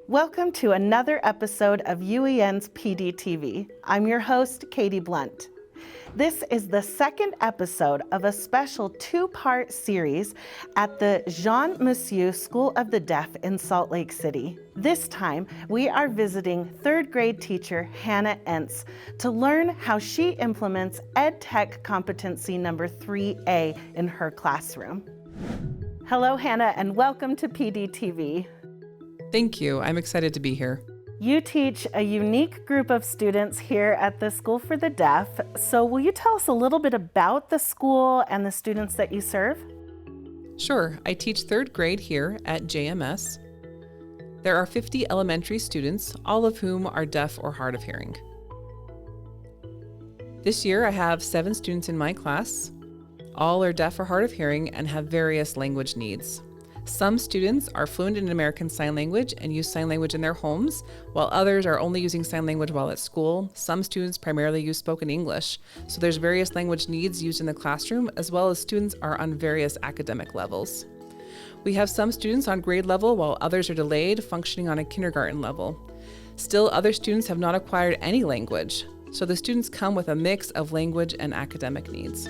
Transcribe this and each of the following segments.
Welcome to another episode of UEN's PDTV. I'm your host, Katie Blunt. This is the second episode of a special two-part series at the Jean Massieu School of the Deaf in Salt Lake City. This time, we are visiting third grade teacher Hannah Ence to learn how she implements EdTech competency number 3A in her classroom. Hello, Hannah, and welcome to PDTV. Thank you. I'm excited to be here. You teach a unique group of students here at the School for the Deaf. So will you tell us a little bit about the school and the students that you serve? Sure. I teach third grade here at JMS. There are 50 elementary students, all of whom are deaf or hard of hearing. This year, I have 7 students in my class. All are deaf or hard of hearing and have various language needs. Some students are fluent in American Sign Language and use sign language in their homes, while others are only using sign language while at school. Some students primarily use spoken English, so there's various language needs used in the classroom, as well as students are on various academic levels. We have some students on grade level, while others are delayed, functioning on a kindergarten level. Still, other students have not acquired any language, so the students come with a mix of language and academic needs.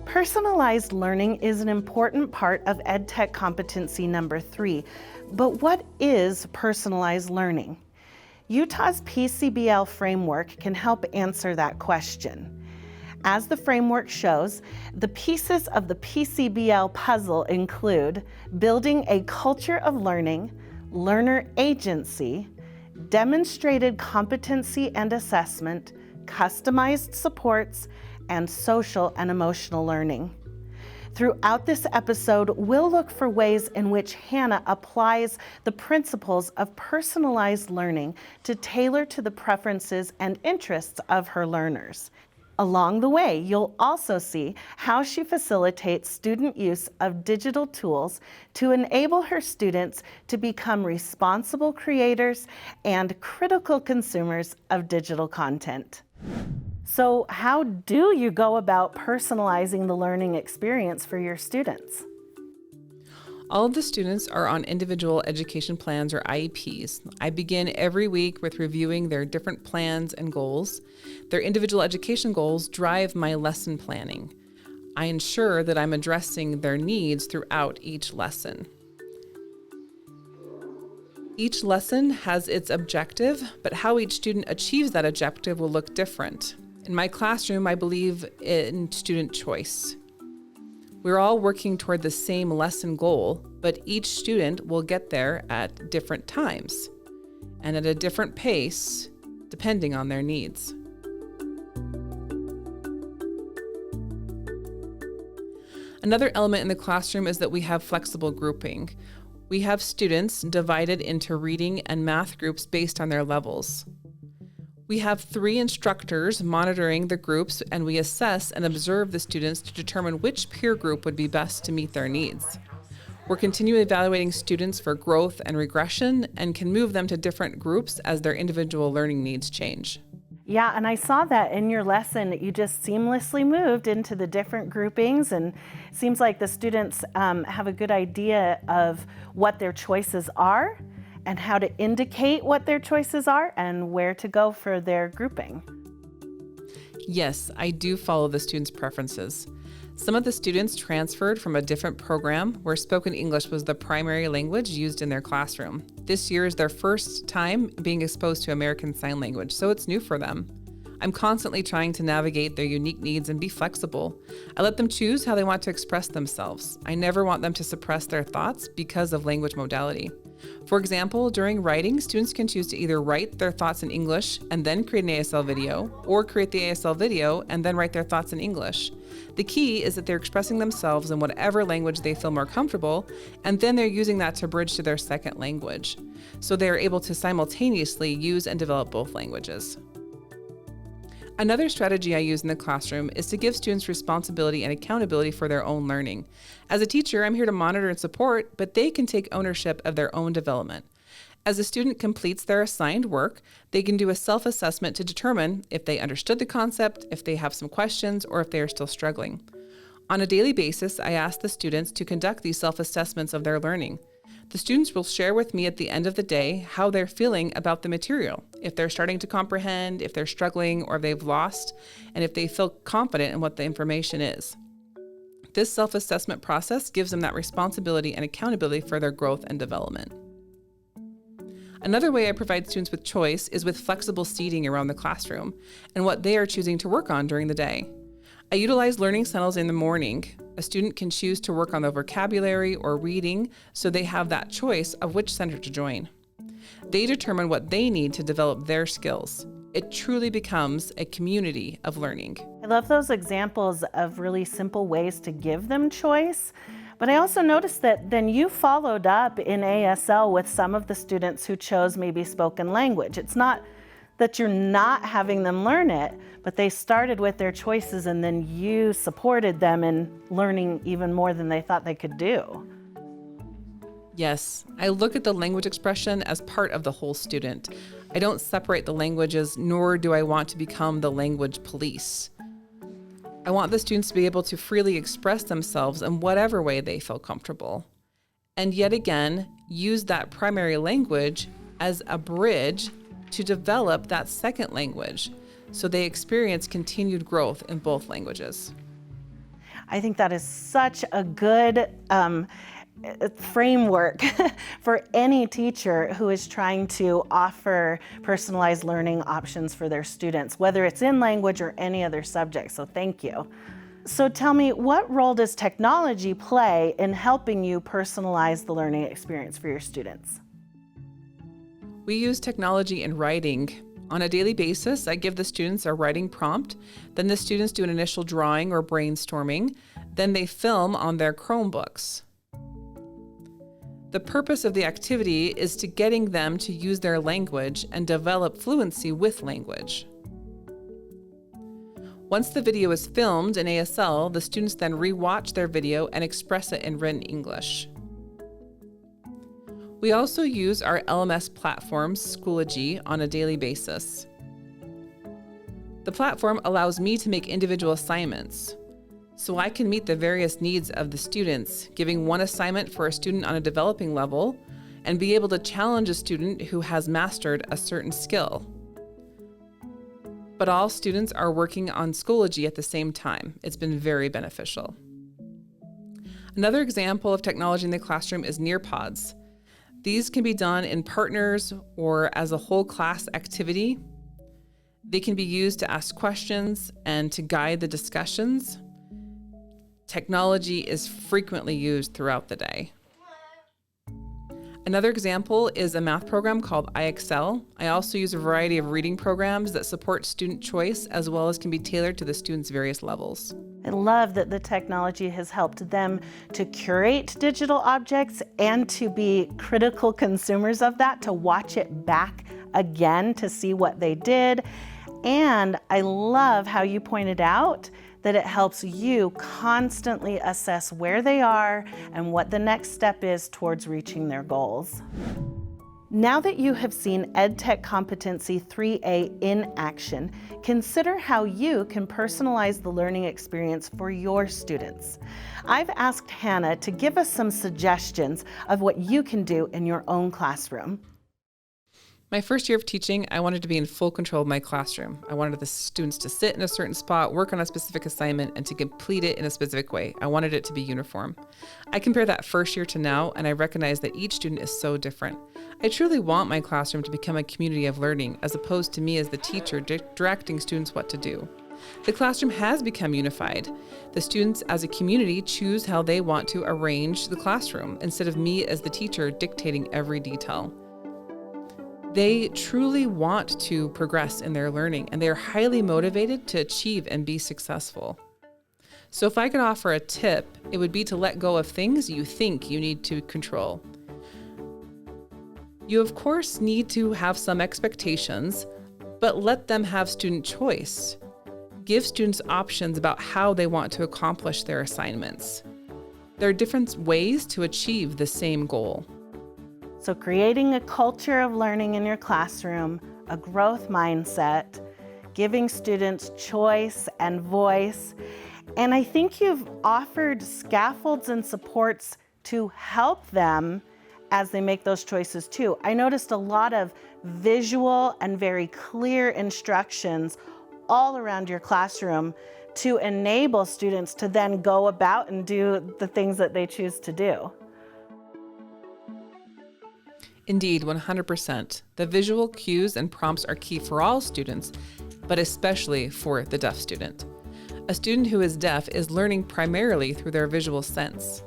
Personalized learning is an important part of EdTech competency number 3, but what is personalized learning? Utah's PCBL framework can help answer that question. As the framework shows, the pieces of the PCBL puzzle include building a culture of learning, learner agency, demonstrated competency and assessment, customized supports, and social and emotional learning. Throughout this episode, we'll look for ways in which Hannah applies the principles of personalized learning to tailor to the preferences and interests of her learners. Along the way, you'll also see how she facilitates student use of digital tools to enable her students to become responsible creators and critical consumers of digital content. So how do you go about personalizing the learning experience for your students? All of the students are on individual education plans or IEPs. I begin every week with reviewing their different plans and goals. Their individual education goals drive my lesson planning. I ensure that I'm addressing their needs throughout each lesson. Each lesson has its objective, but how each student achieves that objective will look different. In my classroom, I believe in student choice. We're all working toward the same lesson goal, but each student will get there at different times and at a different pace, depending on their needs. Another element in the classroom is that we have flexible grouping. We have students divided into reading and math groups based on their levels. We have 3 instructors monitoring the groups, and we assess and observe the students to determine which peer group would be best to meet their needs. We're continually evaluating students for growth and regression and can move them to different groups as their individual learning needs change. Yeah, and I saw that in your lesson that you just seamlessly moved into the different groupings, and it seems like the students have a good idea of what their choices are and how to indicate what their choices are and where to go for their grouping. Yes, I do follow the students' preferences. Some of the students transferred from a different program where spoken English was the primary language used in their classroom. This year is their first time being exposed to American Sign Language, so it's new for them. I'm constantly trying to navigate their unique needs and be flexible. I let them choose how they want to express themselves. I never want them to suppress their thoughts because of language modality. For example, during writing, students can choose to either write their thoughts in English and then create an ASL video, or create the ASL video and then write their thoughts in English. The key is that they're expressing themselves in whatever language they feel more comfortable, and then they're using that to bridge to their second language. So they're able to simultaneously use and develop both languages. Another strategy I use in the classroom is to give students responsibility and accountability for their own learning. As a teacher, I'm here to monitor and support, but they can take ownership of their own development. As a student completes their assigned work, they can do a self-assessment to determine if they understood the concept, if they have some questions, or if they are still struggling. On a daily basis, I ask the students to conduct these self-assessments of their learning. The students will share with me at the end of the day how they're feeling about the material, if they're starting to comprehend, if they're struggling, or if they've lost, and if they feel confident in what the information is. This self-assessment process gives them that responsibility and accountability for their growth and development. Another way I provide students with choice is with flexible seating around the classroom and what they are choosing to work on during the day. I utilize learning centers in the morning. A student can choose to work on their vocabulary or reading, so they have that choice of which center to join. They determine what they need to develop their skills. It truly becomes a community of learning. I love those examples of really simple ways to give them choice. But I also noticed that then you followed up in ASL with some of the students who chose maybe spoken language. It's not that you're not having them learn it, but they started with their choices and then you supported them in learning even more than they thought they could do. Yes, I look at the language expression as part of the whole student. I don't separate the languages, nor do I want to become the language police. I want the students to be able to freely express themselves in whatever way they feel comfortable. And yet again, use that primary language as a bridge to develop that second language, so they experience continued growth in both languages. I think that is such a good framework for any teacher who is trying to offer personalized learning options for their students, whether it's in language or any other subject. So thank you. So tell me, what role does technology play in helping you personalize the learning experience for your students? We use technology in writing. On a daily basis, I give the students a writing prompt, then the students do an initial drawing or brainstorming, then they film on their Chromebooks. The purpose of the activity is to getting them to use their language and develop fluency with language. Once the video is filmed in ASL, the students then re-watch their video and express it in written English. We also use our LMS platform, Schoology, on a daily basis. The platform allows me to make individual assignments, so I can meet the various needs of the students, giving one assignment for a student on a developing level and be able to challenge a student who has mastered a certain skill. But all students are working on Schoology at the same time. It's been very beneficial. Another example of technology in the classroom is Nearpods. These can be done in partners or as a whole class activity. They can be used to ask questions and to guide the discussions. Technology is frequently used throughout the day. Another example is a math program called iExcel. I also use a variety of reading programs that support student choice as well as can be tailored to the students' various levels. I love that the technology has helped them to curate digital objects and to be critical consumers of that, to watch it back again to see what they did. And I love how you pointed out that it helps you constantly assess where they are and what the next step is towards reaching their goals. Now that you have seen EdTech Competency 3A in action, consider how you can personalize the learning experience for your students. I've asked Hannah to give us some suggestions of what you can do in your own classroom. My first year of teaching, I wanted to be in full control of my classroom. I wanted the students to sit in a certain spot, work on a specific assignment, and to complete it in a specific way. I wanted it to be uniform. I compare that first year to now, and I recognize that each student is so different. I truly want my classroom to become a community of learning, as opposed to me as the teacher directing students what to do. The classroom has become unified. The students as a community choose how they want to arrange the classroom, instead of me as the teacher dictating every detail. They truly want to progress in their learning, and they are highly motivated to achieve and be successful. So if I could offer a tip, it would be to let go of things you think you need to control. You, of course, need to have some expectations, but let them have student choice. Give students options about how they want to accomplish their assignments. There are different ways to achieve the same goal. So creating a culture of learning in your classroom, a growth mindset, giving students choice and voice. And I think you've offered scaffolds and supports to help them as they make those choices too. I noticed a lot of visual and very clear instructions all around your classroom to enable students to then go about and do the things that they choose to do. Indeed, 100%. The visual cues and prompts are key for all students, but especially for the deaf student. A student who is deaf is learning primarily through their visual sense.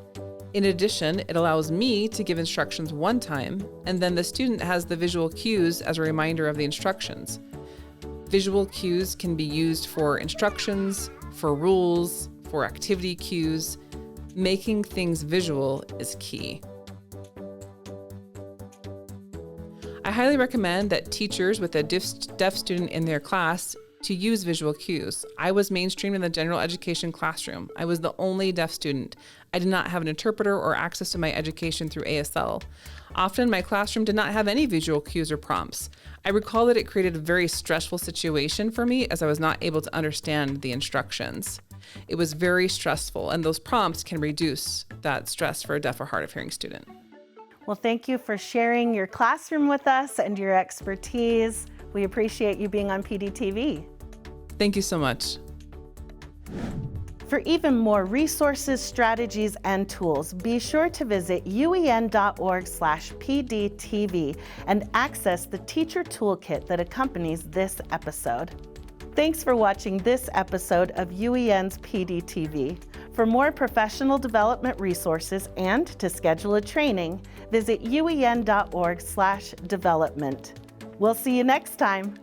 In addition, it allows me to give instructions one time, and then the student has the visual cues as a reminder of the instructions. Visual cues can be used for instructions, for rules, for activity cues. Making things visual is key. I highly recommend that teachers with a deaf student in their class to use visual cues. I was mainstreamed in the general education classroom. I was the only deaf student. I did not have an interpreter or access to my education through ASL. Often my classroom did not have any visual cues or prompts. I recall that it created a very stressful situation for me as I was not able to understand the instructions. It was very stressful, and those prompts can reduce that stress for a deaf or hard of hearing student. Well, thank you for sharing your classroom with us and your expertise. We appreciate you being on PDTV. Thank you so much. For even more resources, strategies, and tools, be sure to visit uen.org/PDTV and access the teacher toolkit that accompanies this episode. Thanks for watching this episode of UEN's PDTV. For more professional development resources and to schedule a training, visit uen.org/development. We'll see you next time.